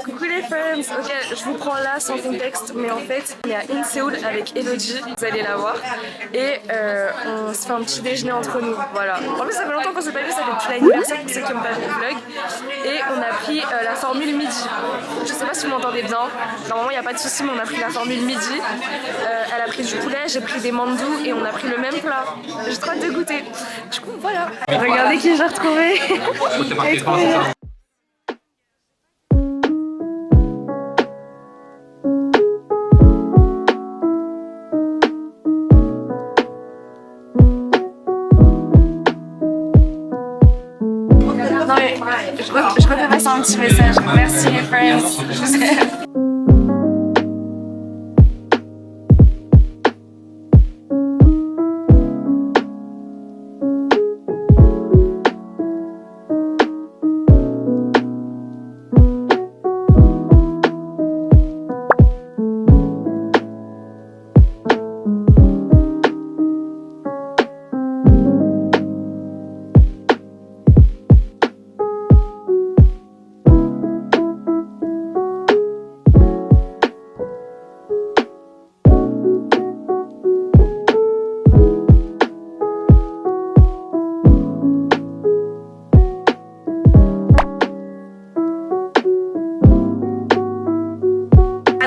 Coucou les friends. Ok, je vous prends là sans contexte, mais en fait, il y a In Séoul avec Elodie, vous allez la voir, et on se fait un petit déjeuner entre nous, voilà. En plus, ça fait longtemps qu'on s'est pas vu, ça fait depuis l'anniversaire pour ceux qui n'ont pas vu le vlog, et on a pris la formule midi. Je sais pas si vous m'entendez bien, normalement il n'y a pas de souci, mais on a pris la formule midi. Elle a pris du poulet, j'ai pris des mandous, et on a pris le même plat. J'ai trop hâte de goûter. Du coup, voilà. Regardez qui j'ai retrouvé. Non mais je refais passer un petit message. Merci les friends. Je vous aime.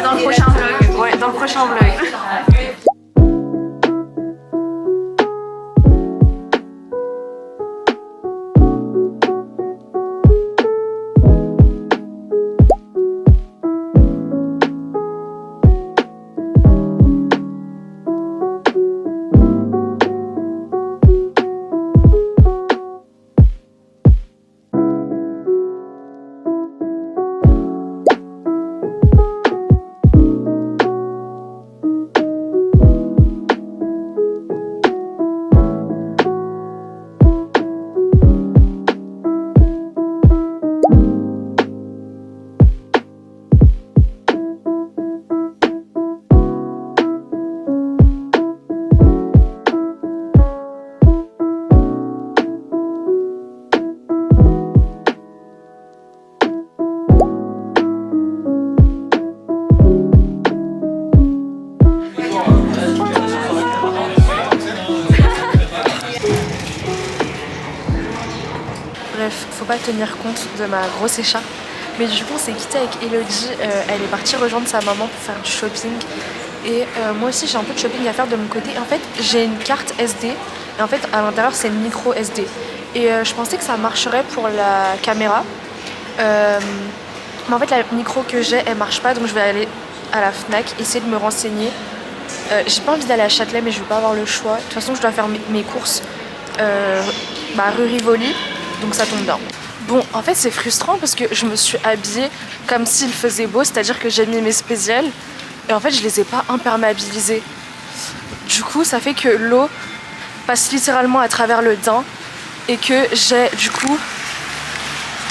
Dans le prochain vlog. Ouais, dans le prochain vlog. Bref, faut pas tenir compte de ma grosse écharpe. Mais du coup, on s'est quitté avec Elodie. Elle est partie rejoindre sa maman pour faire du shopping. Et moi aussi, j'ai un peu de shopping à faire de mon côté. En fait, j'ai une carte SD. Et en fait, à l'intérieur, c'est une micro SD. Et je pensais que ça marcherait pour la caméra. Mais en fait, la micro que j'ai, elle marche pas. Donc, je vais aller à la Fnac, essayer de me renseigner. J'ai pas envie d'aller à Châtelet, mais je vais pas avoir le choix. De toute façon, je dois faire mes courses rue Rivoli. Donc ça tombe bien. Bon, en fait c'est frustrant parce que je me suis habillée comme s'il faisait beau, c'est-à-dire que j'ai mis mes spéciales et en fait je les ai pas imperméabilisées. Du coup ça fait que l'eau passe littéralement à travers le daim et que j'ai du coup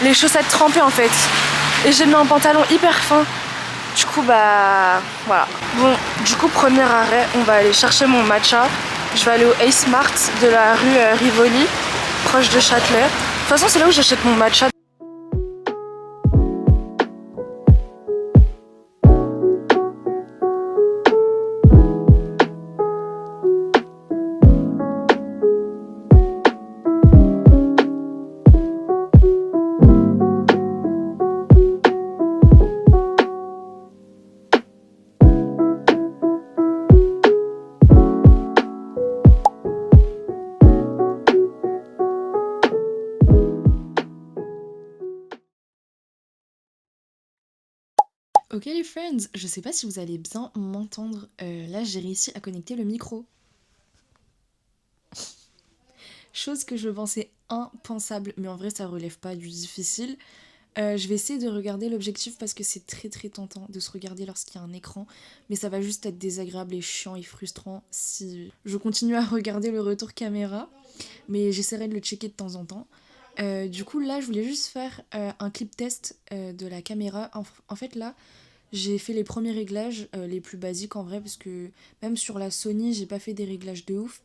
les chaussettes trempées en fait. Et j'ai mis un pantalon hyper fin. Du coup bah voilà. Bon, du coup premier arrêt, on va aller chercher mon matcha. Je vais aller au Ace Mart de la rue Rivoli, proche de Châtelet. De toute façon, c'est là où j'achète mon matcha. Ok les friends, je sais pas si vous allez bien m'entendre. Là j'ai réussi à connecter le micro. Chose que je pensais impensable, mais en vrai ça relève pas du difficile. Je vais essayer de regarder l'objectif parce que c'est très très tentant de se regarder lorsqu'il y a un écran. Mais ça va juste être désagréable et chiant et frustrant si je continue à regarder le retour caméra. Mais j'essaierai de le checker de temps en temps. Du coup là je voulais juste faire un clip test de la caméra. En fait là j'ai fait les premiers réglages, les plus basiques en vrai, parce que même sur la Sony, j'ai pas fait des réglages de ouf.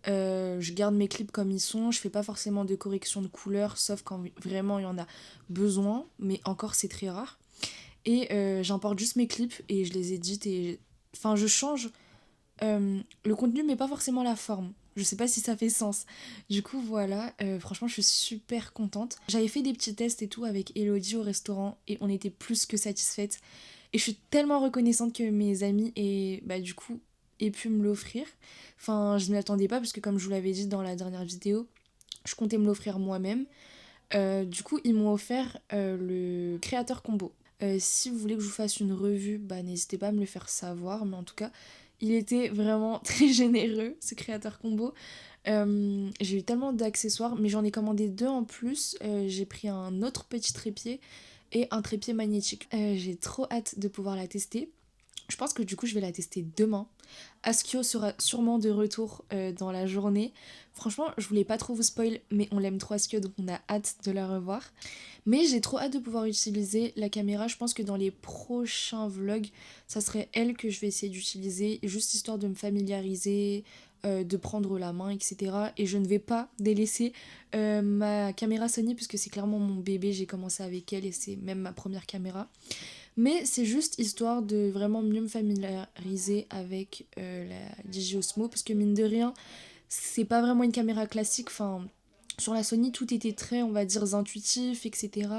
Je garde mes clips comme ils sont, je fais pas forcément de correction de couleurs, sauf quand vraiment il y en a besoin, mais encore c'est très rare. et j'importe juste mes clips et je les édite et... Enfin, je change le contenu mais pas forcément la forme. Je sais pas si ça fait sens. Du coup, voilà, franchement, je suis super contente. J'avais fait des petits tests et tout avec Elodie au restaurant et on était plus que satisfaites. Et je suis tellement reconnaissante que mes amis aient, bah, du coup, aient pu me l'offrir. Enfin, je ne m'y attendais pas parce que comme je vous l'avais dit dans la dernière vidéo, je comptais me l'offrir moi-même. Du coup, ils m'ont offert le créateur combo. Si vous voulez que je vous fasse une revue, bah, n'hésitez pas à me le faire savoir. Mais en tout cas, il était vraiment très généreux, ce créateur combo. J'ai eu tellement d'accessoires, mais j'en ai commandé deux en plus. J'ai pris un autre petit trépied et un trépied magnétique. J'ai trop hâte de pouvoir la tester. Je pense que du coup je vais la tester demain. Askio sera sûrement de retour dans la journée. Franchement, je voulais pas trop vous spoil, mais on l'aime trop Askio, donc on a hâte de la revoir. Mais j'ai trop hâte de pouvoir utiliser la caméra. Je pense que dans les prochains vlogs, ça serait elle que je vais essayer d'utiliser, juste histoire de me familiariser, de prendre la main, etc. Et je ne vais pas délaisser ma caméra Sony, puisque c'est clairement mon bébé. J'ai commencé avec elle et c'est même ma première caméra. Mais c'est juste histoire de vraiment mieux me familiariser avec la DJI Osmo, parce que mine de rien, c'est pas vraiment une caméra classique. Enfin, sur la Sony, tout était très, on va dire, intuitif, etc.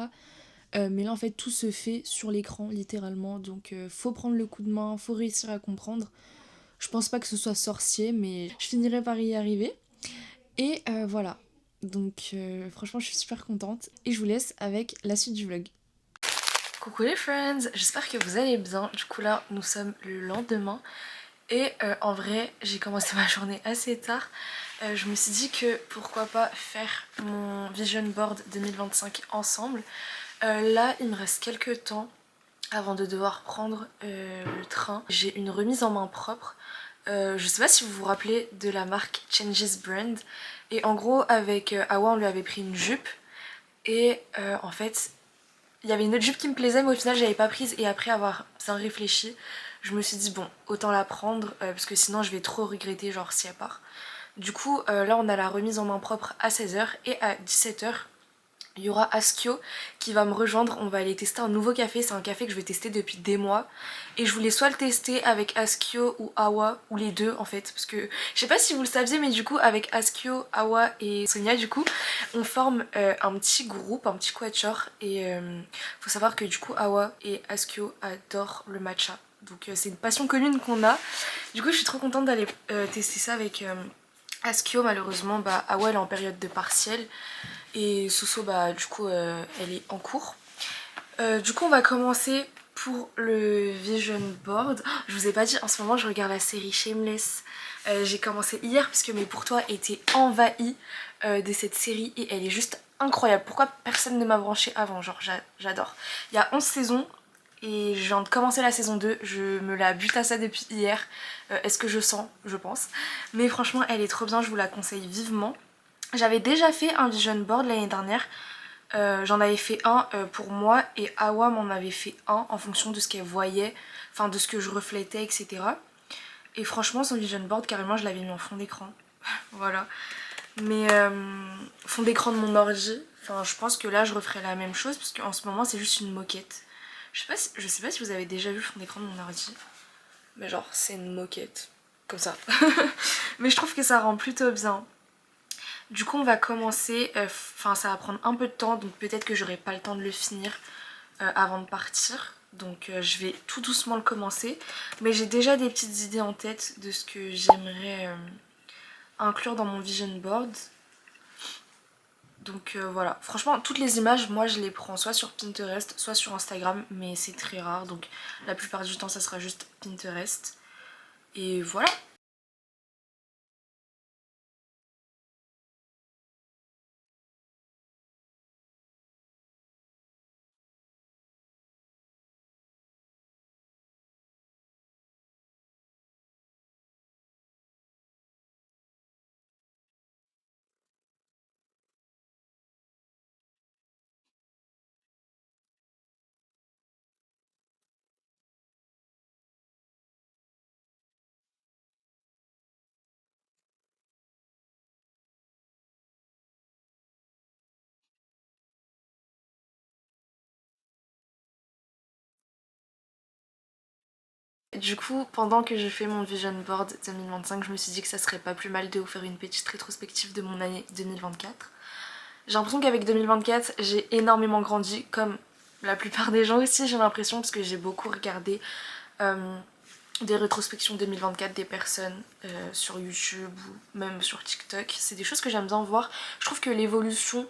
Mais là, en fait, tout se fait sur l'écran, littéralement. Donc, faut prendre le coup de main, faut réussir à comprendre. Je pense pas que ce soit sorcier, mais je finirai par y arriver. Et voilà. Donc, franchement, je suis super contente. Et je vous laisse avec la suite du vlog. Coucou les friends, j'espère que vous allez bien. Du coup là, nous sommes le lendemain et en vrai, j'ai commencé ma journée assez tard. Je me suis dit que pourquoi pas faire mon vision board 2025 ensemble. Là, il me reste quelques temps avant de devoir prendre le train. J'ai une remise en main propre. Je sais pas si vous vous rappelez de la marque Changes Brand. Et en gros, avec Awa, on lui avait pris une jupe. Et en fait, il y avait une autre jupe qui me plaisait, mais au final, j'avais pas prise. Et après avoir bien réfléchi, je me suis dit, bon, autant la prendre, parce que sinon, je vais trop regretter, genre, si elle part. Du coup, là, on a la remise en main propre à 16h et à 17h. Il y aura Askio qui va me rejoindre. On va aller tester un nouveau café. C'est un café que je vais tester depuis des mois. Et je voulais soit le tester avec Askio ou Awa, ou les deux en fait. Parce que je sais pas si vous le saviez, mais du coup, avec Askio, Awa et Sonia, du coup, on forme un petit groupe, un petit quatuor. Et faut savoir que du coup, Awa et Askio adorent le matcha. Donc c'est une passion commune qu'on a. Du coup, je suis trop contente d'aller tester ça avec Askio. Malheureusement, bah, Awa elle est en période de partiel. Et Soso, bah, du coup, elle est en cours. Du coup, on va commencer pour le vision board. Oh, je vous ai pas dit, en ce moment, je regarde la série Shameless. J'ai commencé hier parce que mes pour toi étaient envahis de cette série et elle est juste incroyable. Pourquoi personne ne m'a branché avant? Genre, j'adore. Il y a 11 saisons et je viens de commencer la saison 2. Je me la bute à ça depuis hier. Est-ce que je sens? Je pense. Mais franchement, elle est trop bien, je vous la conseille vivement. J'avais déjà fait un vision board l'année dernière. J'en avais fait un pour moi et Awa m'en avait fait un en fonction de ce qu'elle voyait, enfin de ce que je reflétais, etc. Et franchement, son vision board, carrément, je l'avais mis en fond d'écran. Voilà. Mais fond d'écran de mon ordi, enfin, je pense que là, je referai la même chose parce qu'en ce moment, c'est juste une moquette. Je sais pas si vous avez déjà vu le fond d'écran de mon ordi, mais genre, c'est une moquette. Comme ça. Mais je trouve que ça rend plutôt bien. Du coup, on va commencer, enfin ça va prendre un peu de temps, donc peut-être que j'aurai pas le temps de le finir avant de partir. Donc je vais tout doucement le commencer. Mais j'ai déjà des petites idées en tête de ce que j'aimerais inclure dans mon vision board. Donc voilà, franchement toutes les images moi je les prends soit sur Pinterest, soit sur Instagram, mais c'est très rare, donc la plupart du temps ça sera juste Pinterest. Et voilà. Du coup, pendant que je fais mon vision board 2025, je me suis dit que ça serait pas plus mal de vous faire une petite rétrospective de mon année 2024. J'ai l'impression qu'avec 2024, j'ai énormément grandi, comme la plupart des gens aussi, j'ai l'impression, parce que j'ai beaucoup regardé des rétrospections 2024 des personnes sur YouTube ou même sur TikTok. C'est des choses que j'aime bien voir. Je trouve que l'évolution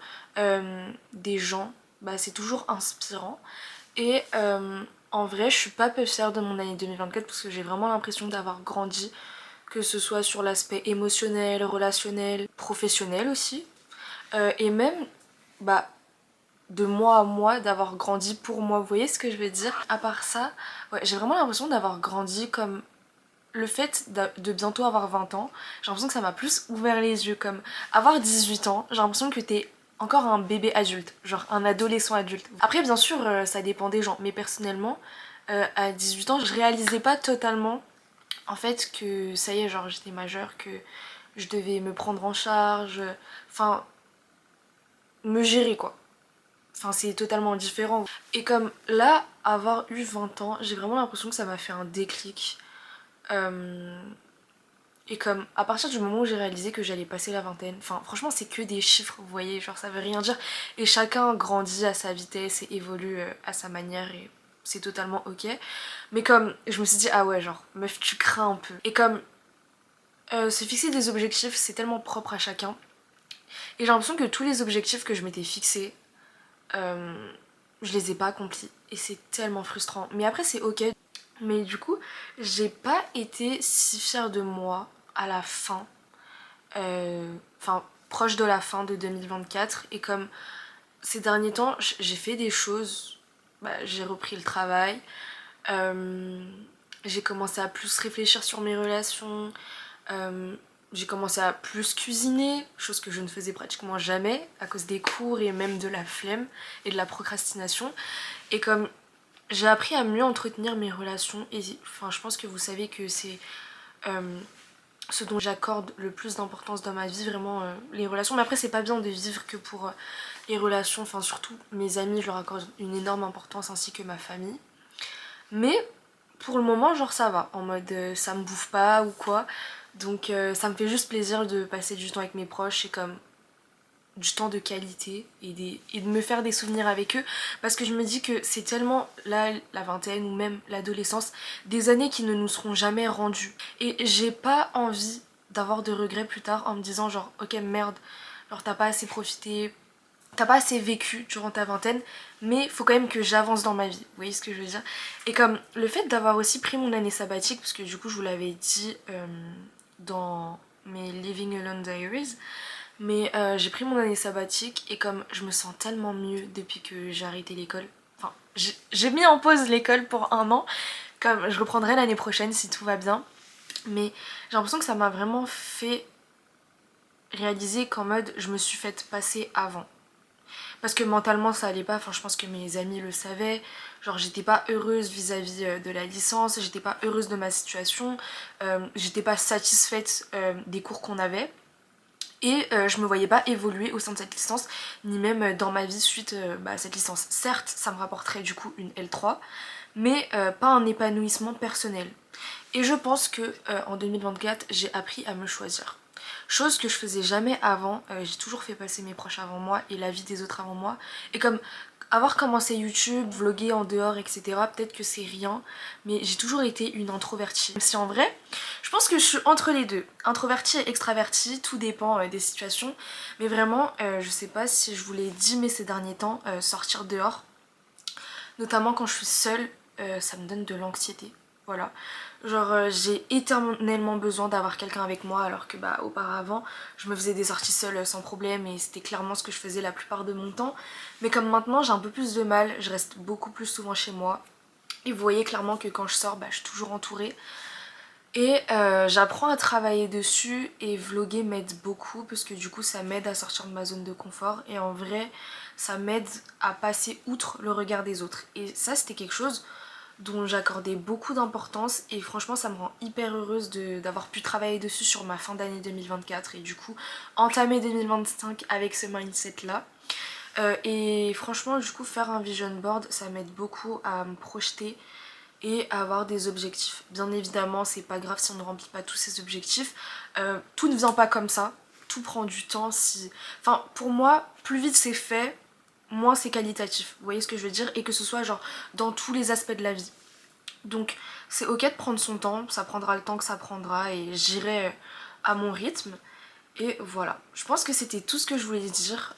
des gens, bah, c'est toujours inspirant. Et en vrai, je suis pas peu fière de mon année 2024 parce que j'ai vraiment l'impression d'avoir grandi, que ce soit sur l'aspect émotionnel, relationnel, professionnel aussi. Et même, bah, de moi à moi, d'avoir grandi pour moi. Vous voyez ce que je veux dire? À part ça, ouais, j'ai vraiment l'impression d'avoir grandi comme le fait de bientôt avoir 20 ans. J'ai l'impression que ça m'a plus ouvert les yeux. Comme avoir 18 ans, j'ai l'impression que t'es encore un bébé adulte, genre un adolescent adulte. Après, bien sûr, ça dépend des gens, mais personnellement, à 18 ans, je réalisais pas totalement en fait que ça y est, genre j'étais majeure, que je devais me prendre en charge, enfin, me gérer quoi. Enfin, c'est totalement différent. Et comme là, avoir eu 20 ans, j'ai vraiment l'impression que ça m'a fait un déclic. Euh, Et comme à partir du moment où j'ai réalisé que j'allais passer la vingtaine, enfin franchement c'est que des chiffres, vous voyez, genre ça veut rien dire. Et chacun grandit à sa vitesse et évolue à sa manière et c'est totalement ok. Mais comme je me suis dit ah ouais genre meuf tu crains un peu. Et comme se fixer des objectifs c'est tellement propre à chacun. Et j'ai l'impression que tous les objectifs que je m'étais fixés, je les ai pas accomplis. Et c'est tellement frustrant. Mais après c'est ok. Mais du coup j'ai pas été si fière de moi à la fin. Enfin proche de la fin de 2024 et comme ces derniers temps j'ai fait des choses, bah, j'ai repris le travail, euh, j'ai commencé à plus réfléchir sur mes relations, euh, j'ai commencé à plus cuisiner, chose que je ne faisais pratiquement jamais à cause des cours et même de la flemme et de la procrastination. Et comme j'ai appris à mieux entretenir mes relations et enfin je pense que vous savez que c'est euh, ce dont j'accorde le plus d'importance dans ma vie, vraiment les relations. Mais après, c'est pas bien de vivre que pour les relations, enfin surtout mes amis, je leur accorde une énorme importance ainsi que ma famille. Mais pour le moment, genre ça va, en mode ça me bouffe pas ou quoi. Donc ça me fait juste plaisir de passer du temps avec mes proches et comme du temps de qualité et de me faire des souvenirs avec eux parce que je me dis que c'est tellement là la vingtaine ou même l'adolescence des années qui ne nous seront jamais rendues et j'ai pas envie d'avoir de regrets plus tard en me disant genre ok merde genre t'as pas assez profité, t'as pas assez vécu durant ta vingtaine mais faut quand même que j'avance dans ma vie, vous voyez ce que je veux dire. Et comme le fait d'avoir aussi pris mon année sabbatique parce que du coup je vous l'avais dit dans mes Living Alone Diaries, mais j'ai pris mon année sabbatique et comme je me sens tellement mieux depuis que j'ai arrêté l'école. Enfin, j'ai mis en pause l'école pour 1 an. Comme je reprendrai l'année prochaine si tout va bien. Mais j'ai l'impression que ça m'a vraiment fait réaliser qu'en mode je me suis faite passer avant. Parce que mentalement ça allait pas, enfin je pense que mes amis le savaient. Genre j'étais pas heureuse vis-à-vis de la licence, j'étais pas heureuse de ma situation, j'étais pas satisfaite des cours qu'on avait. Et je me voyais pas évoluer au sein de cette licence, ni même dans ma vie suite à cette licence. Certes, ça me rapporterait du coup une L3, mais pas un épanouissement personnel. Et je pense que en 2024, j'ai appris à me choisir. Chose que je faisais jamais avant, j'ai toujours fait passer mes proches avant moi et la vie des autres avant moi. Et comme avoir commencé YouTube, vlogger en dehors, etc., peut-être que c'est rien, mais j'ai toujours été une introvertie. Même si en vrai, je pense que je suis entre les deux, introvertie et extravertie, tout dépend des situations. Mais vraiment, je sais pas si je vous l'ai dit, mais ces derniers temps, sortir dehors, notamment quand je suis seule, ça me donne de l'anxiété. Voilà. Genre j'ai éternellement besoin d'avoir quelqu'un avec moi alors que bah auparavant je me faisais des sorties seule sans problème et c'était clairement ce que je faisais la plupart de mon temps. Mais comme maintenant j'ai un peu plus de mal, je reste beaucoup plus souvent chez moi. Et vous voyez clairement que quand je sors, bah, je suis toujours entourée. Et j'apprends à travailler dessus et vlogger m'aide beaucoup parce que du coup ça m'aide à sortir de ma zone de confort et en vrai ça m'aide à passer outre le regard des autres. Et ça c'était quelque chose dont j'accordais beaucoup d'importance et franchement ça me rend hyper heureuse d'avoir pu travailler dessus sur ma fin d'année 2024 et du coup entamer 2025 avec ce mindset là. Et franchement du coup faire un vision board ça m'aide beaucoup à me projeter et avoir des objectifs. Bien évidemment, c'est pas grave si on ne remplit pas tous ces objectifs. Tout ne vient pas comme ça, tout prend du temps. Enfin, pour moi, plus vite c'est fait, moins c'est qualitatif. Vous voyez ce que je veux dire? Et que ce soit genre dans tous les aspects de la vie. Donc c'est ok de prendre son temps, ça prendra le temps que ça prendra et j'irai à mon rythme. Et voilà, je pense que c'était tout ce que je voulais dire.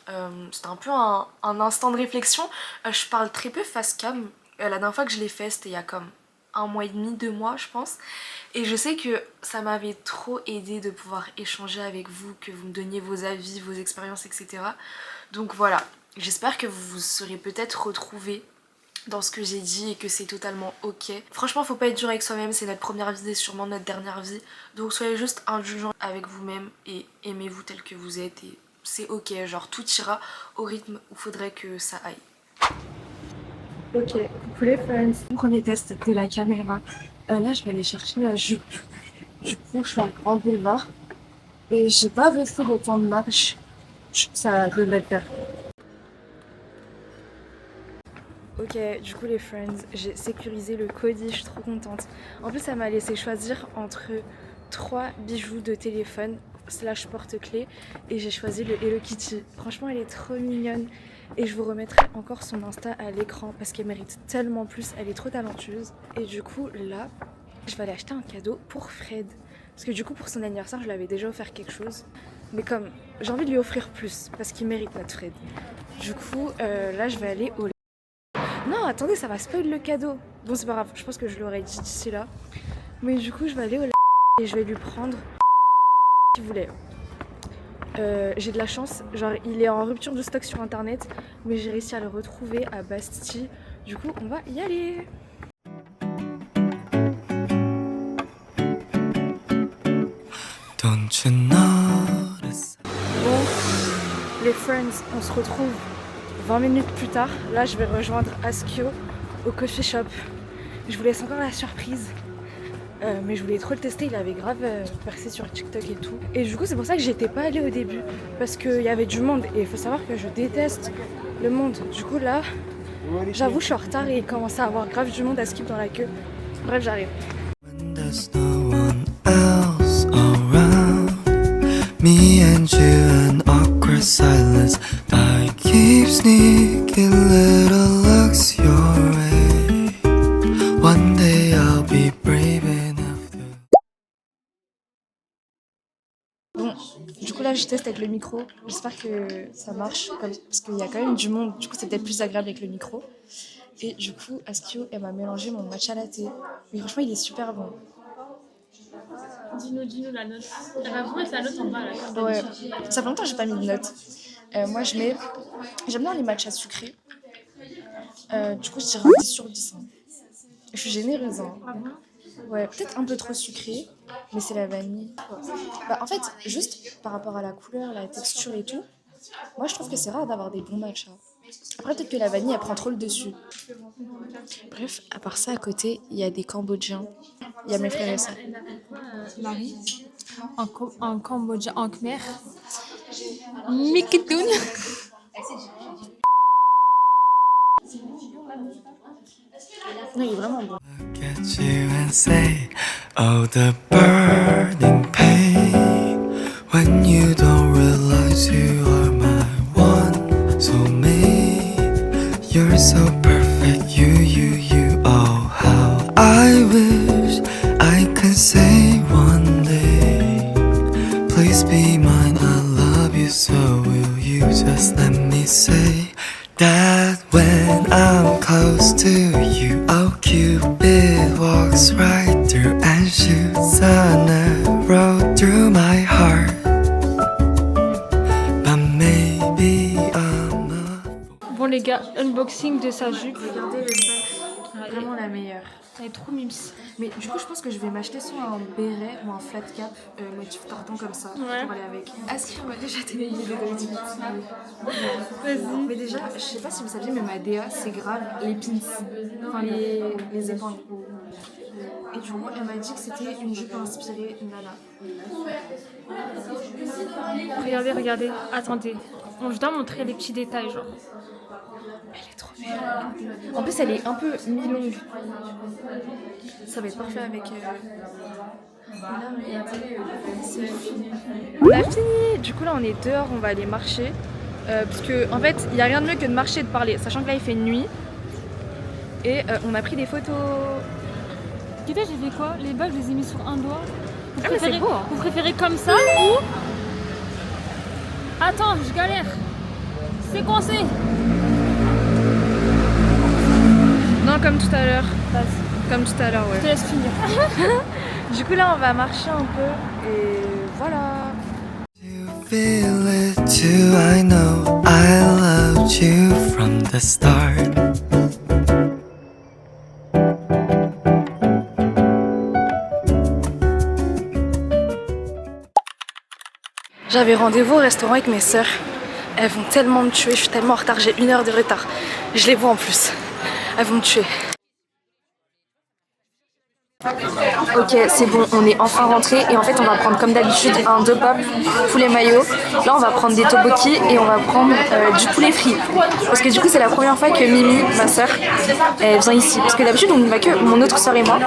C'était un peu un instant de réflexion. Je parle très peu face cam. La dernière fois que je l'ai fait, c'était il y a comme 1 mois et demi, 2 mois je pense. Et je sais que ça m'avait trop aidé de pouvoir échanger avec vous, que vous me donniez vos avis, vos expériences, etc. Donc voilà, j'espère que vous vous serez peut-être retrouvés dans ce que j'ai dit et que c'est totalement ok. Franchement, faut pas être dur avec soi-même, c'est notre première vie et sûrement notre dernière vie. Donc soyez juste indulgents avec vous-même et aimez-vous tel que vous êtes et c'est ok, genre tout ira au rythme où faudrait que ça aille. Ok, coucou les friends. Premier test de la caméra. Là, je vais aller chercher la jupe. Du coup, je suis en grand boulevard et j'ai pas fait le temps de marche. Ça devrait le faire. Ok, du coup les friends, j'ai sécurisé le colis, je suis trop contente. En plus, ça m'a laissé choisir entre 3 bijoux de téléphone slash porte-clés et j'ai choisi le Hello Kitty. Franchement, elle est trop mignonne et je vous remettrai encore son Insta à l'écran parce qu'elle mérite tellement plus, elle est trop talentueuse. Et du coup, là, je vais aller acheter un cadeau pour Fred. Parce que du coup, pour son anniversaire, je lui avais déjà offert quelque chose. Mais comme j'ai envie de lui offrir plus parce qu'il mérite notre Fred. Du coup, là, je vais aller au... Non, attendez, ça va spoil le cadeau. Bon, c'est pas grave, je pense que je l'aurais dit d'ici là. Mais du coup, je vais aller au et je vais lui prendre qu'il voulait. J'ai de la chance, genre il est en rupture de stock sur internet, mais j'ai réussi à le retrouver à Bastille. Du coup, on va y aller. Don't you notice? Bon, les friends, on se retrouve 20 minutes plus tard. Là, je vais rejoindre Askio au coffee shop. Je vous laisse encore la surprise. Mais je voulais trop le tester, il avait grave percé sur TikTok et tout. Et du coup, c'est pour ça que j'étais pas allée au début. Parce qu'il y avait du monde. Et il faut savoir que je déteste le monde. Du coup, là, j'avoue, je suis en retard et il commence à avoir grave du monde à skip dans la queue. Bref, j'arrive. When there's no one else around, me and you, an awkward silence. I keep sneaking little looks your way. One day I'll be brave enough to. Bon, du coup là je teste avec le micro, j'espère que ça marche parce qu'il y a quand même du monde, du coup c'est peut-être plus agréable avec le micro. Et du coup Askio elle m'a mélangé mon matcha latte, mais franchement il est super bon. Dis-nous la note. Elle va vous mettre la note en bas là. Ouais, ça fait longtemps que j'ai pas mis de notes. Moi j'aime bien les matchas sucrés, du coup je dirais un 10 sur 10. Hein. Je suis généreuse. Hein. Ouais, peut-être un peu trop sucré, mais c'est la vanille. Bah, en fait, juste par rapport à la couleur, la texture et tout, moi je trouve que c'est rare d'avoir des bons matchas. Après, peut-être que la vanille elle prend trop le dessus. Bref, à part ça, à côté, il y a des Cambodgiens. Il y a mes frères et sœurs. Marie, en Cambodge, en Khmer. Mikitoun. Non, il est vraiment bon. Look at you and say, oh, the burning pain. When you don't realize you are my one soulmate. You're so perfect, you. Oh, how I wish I could say one day, please be mine, I love you so. Will you just let me say that when I'm close to you, oh Cupid walks right through and shoots an arrow through my heart. But maybe I'm not. Bon les gars, unboxing de sa jupe. Regardez le sac, vraiment la meilleure. Elle est trop mims. Mais du coup, je pense que je vais m'acheter soit un béret ou un flat cap motif tartan comme ça Ouais. pour aller avec. Askio m'a déjà donné une idée d'outfit. Vas-y. Mais déjà, je sais pas si vous saviez, mais ma DA, c'est grave les pins, enfin les épingles. Et du coup, elle m'a dit que c'était une jupe inspirée Nana. Regardez. Attendez. On je dois montrer les petits détails genre. Elle est trop En plus, elle est un peu mi-longue. Ça va être parfait avec... C'est fini. On a fini. Du coup, là, on est dehors, on va aller marcher. Parce que, en fait, il n'y a rien de mieux que de marcher et de parler. Sachant que là, il fait nuit. Et on a pris des photos. Guetta, j'ai fait quoi? Les bagues, je les ai mis sur un doigt. Ah, mais c'est beau, hein. Vous préférez comme ça ou... Attends, je galère. C'est coincé. Non, comme tout à l'heure. Vas-y, Comme tout à l'heure, je te ouais. laisse finir. Du coup, là, on va marcher un peu. Et voilà. You feel it too, I know I loved you from the start. J'avais rendez-vous au restaurant avec mes sœurs. Elles vont tellement me tuer, je suis tellement en retard, j'ai 1 heure de retard. Je les vois en plus. Elles vont me tuer. Ok, c'est bon, on est enfin rentré et en fait on va prendre comme d'habitude un 2 pop poulet mayo. Là on va prendre des tteokbokki et on va prendre du poulet frit. Parce que du coup c'est la première fois que Mimi, ma soeur, elle vient ici. Parce que d'habitude on ne va que mon autre soeur et moi.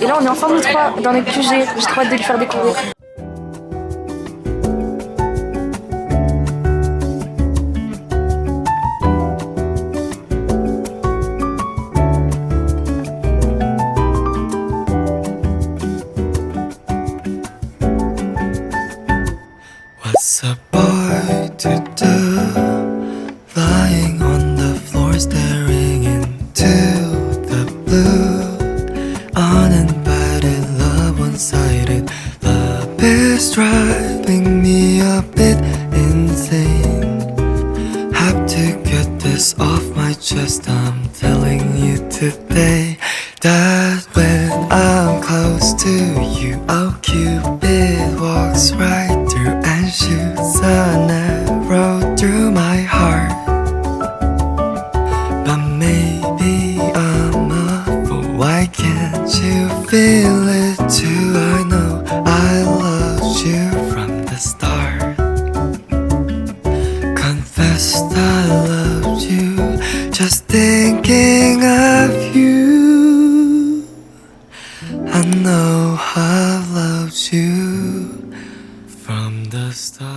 Et là on est enfin nous trois dans notre QG, j'ai trop hâte de lui faire découvrir. What's a boy to do? Lying on the floor, staring into the blue. Uninvited love, one-sided love is driving me a bit insane. Have to get this off my chest, I'm telling you today that when I'm close to you, oh Cupid walks right through and shoots an arrow through my heart. But maybe I'm a fool, why can't you feel it too? I know I loved you from the start. Confessed I loved you, just thinking of you. I know I've loved you from the start.